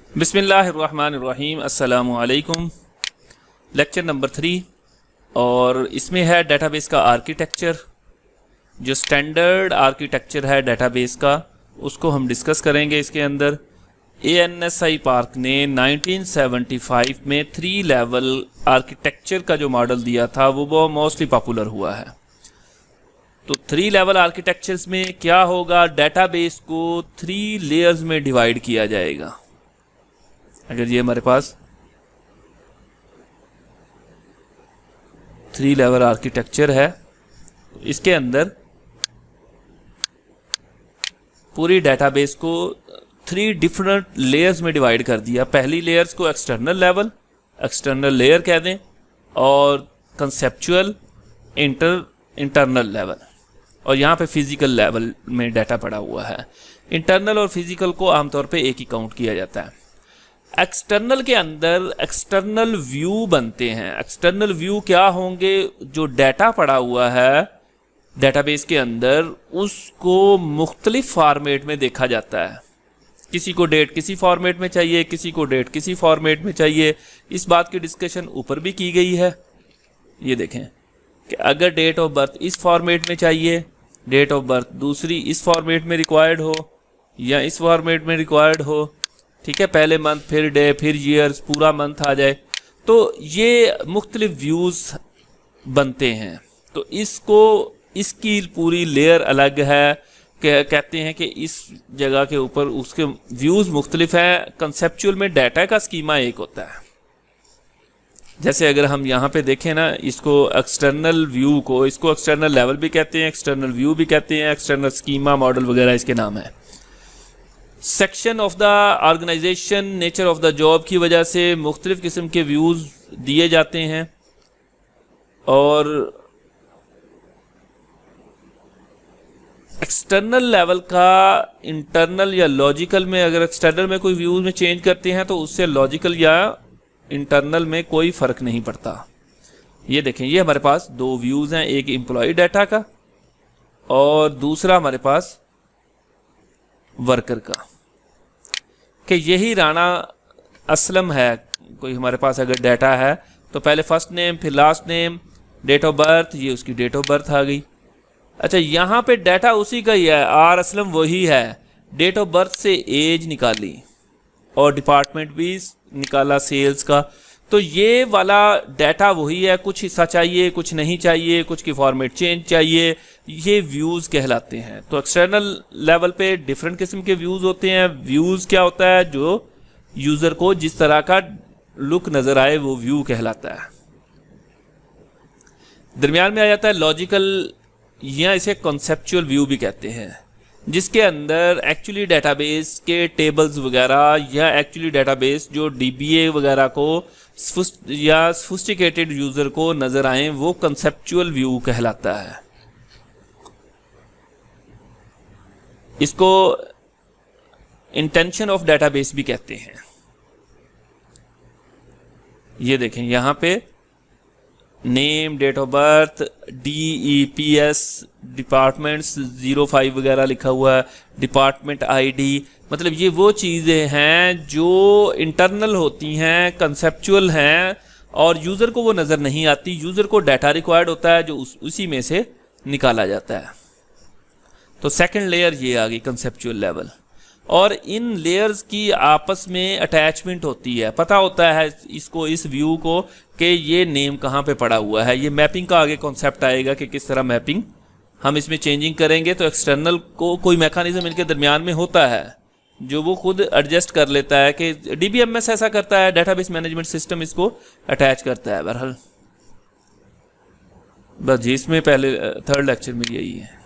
बिस्मिल्लाहिर्रहमानिर्रहीम अस्सलामु अलैकुम। लेक्चर नंबर 3 और इसमें है डेटाबेस का आर्किटेक्चर। जो स्टैंडर्ड आर्किटेक्चर है डेटाबेस का उसको हम डिस्कस करेंगे। इसके अंदर ANSI पार्क ने 1975 में 3 लेवल आर्किटेक्चर का जो मॉडल दिया था वो मोस्टली पॉपुलर हुआ है। तो 3 लेवल आर्किटेक्चर्स में क्या होगा, डेटाबेस को 3 लेयर्स में डिवाइड किया जाएगा। अगर ये हमारे पास 3 लेवल आर्किटेक्चर है तो इसके अंदर पूरी डेटाबेस को 3 डिफरेंट लेयर्स में डिवाइड कर दिया। पहली लेयर्स को एक्सटर्नल लेयर कह दें, और कंसेप्चुअल, इंटरनल लेवल, और यहाँ पे फिजिकल लेवल में डाटा पड़ा हुआ है। इंटरनल और फिजिकल को आमतौर पे एक ही काउंट किया जाता है। एक्सटर्नल के अंदर एक्सटर्नल व्यू बनते हैं। एक्सटर्नल व्यू क्या होंगे, जो डाटा पड़ा हुआ है डेटाबेस के अंदर उसको मुख्तलिफ फॉर्मेट में देखा जाता है। किसी को डेट किसी फॉर्मेट में चाहिए, किसी को डेट किसी फॉर्मेट में चाहिए। इस बात की डिस्कशन ऊपर भी की गई है। ये देखें कि अगर डेट ऑफ बर्थ इस फॉर्मेट में चाहिए, डेट ऑफ बर्थ दूसरी इस फॉर्मेट में रिक्वायर्ड हो या इस फॉर्मेट में रिक्वायर्ड हो, ठीक है, पहले मंथ फिर डे फिर ईयर्स, पूरा मंथ आ जाए, तो ये मुख्तलिफ व्यूज़ बनते हैं। तो इसकी पूरी लेयर अलग है। कहते हैं कि इस जगह के ऊपर उसके व्यूज़ मुख्तलिफ हैं। कंसेप्चुअल में डाटा का स्कीमा एक होता है। जैसे अगर हम यहाँ पे देखें ना, इसको एक्सटर्नल व्यू को, इसको एक्सटर्नल लेवल भी कहते हैं, एक्सटर्नल व्यू भी कहते हैं, एक्सटर्नल स्कीमा मॉडल वगैरह इसके नाम है। Section of the organisation, nature of the job की वजह से मुख्तलिफ किस्म के व्यूज़ दिए जाते हैं। और एक्सटर्नल लेवल का इंटरनल या लॉजिकल में, अगर एक्सटर्नल में कोई व्यूज़ में चेंज करते हैं तो उससे लॉजिकल या इंटरनल में कोई फ़र्क नहीं पड़ता। ये देखें, ये हमारे पास 2 व्यूज़ हैं, एक एम्प्लॉय डाटा का और दूसरा हमारे पास वर्कर का। कि यही राणा असलम है, कोई हमारे पास अगर डाटा है तो पहले फर्स्ट नेम फिर last name, date of birth, ये उसकी डेट ऑफ बर्थ आ गई। अच्छा, यहाँ पे डाटा उसी का ही है, आर असलम वही है, डेट ऑफ बर्थ से एज निकाली और डिपार्टमेंट भी निकाला सेल्स का। तो ये वाला डाटा वही है, कुछ हिस्सा चाहिए कुछ नहीं चाहिए, कुछ की फॉर्मेट चेंज चाहिए, ये व्यूज़ कहलाते हैं। तो एक्सटर्नल लेवल पे डिफरेंट किस्म के व्यूज़ होते हैं। व्यूज़ क्या होता है, जो यूज़र को जिस तरह का लुक नज़र आए वो व्यू कहलाता है। दरमियान में आ जाता है लॉजिकल, या इसे कॉन्सेप्चुअल व्यू भी कहते हैं, जिसके अंदर एक्चुअली डेटाबेस के टेबल्स वगैरह या एक्चुअली डेटाबेस जो DBA वगैरह को या सोफिस्टिकेटेड यूज़र को नज़र आए, वो कंसेप्चुअल व्यू कहलाता है। इसको इंटेंशन ऑफ डेटाबेस भी कहते हैं। ये देखें, यहाँ पे name, date of birth, DEPS, departments 05 वगैरह लिखा हुआ है, डिपार्टमेंट ID, मतलब ये वो चीज़ें हैं जो इंटरनल होती हैं, कंसेप्चुअल हैं और यूज़र को वो नज़र नहीं आती। यूज़र को डाटा रिक्वायर्ड होता है जो उसी में से निकाला जाता है। तो सेकंड लेयर ये आ गई, कंसेप्चुअल लेवल। और इन लेयर्स की आपस में अटैचमेंट होती है, पता होता है इसको, इस व्यू को, कि ये नेम कहाँ पे पड़ा हुआ है। ये मैपिंग का आगे कॉन्सेप्ट आएगा कि किस तरह मैपिंग हम इसमें चेंजिंग करेंगे। तो एक्सटर्नल को कोई मैकेनिज्म इनके दरमियान में होता है जो वो खुद एडजस्ट कर लेता है, कि DBMS ऐसा करता है, डेटाबेस मैनेजमेंट सिस्टम इसको अटैच करता है। बहरहाल बस जी, इसमें पहले 3rd लेक्चर में यही है।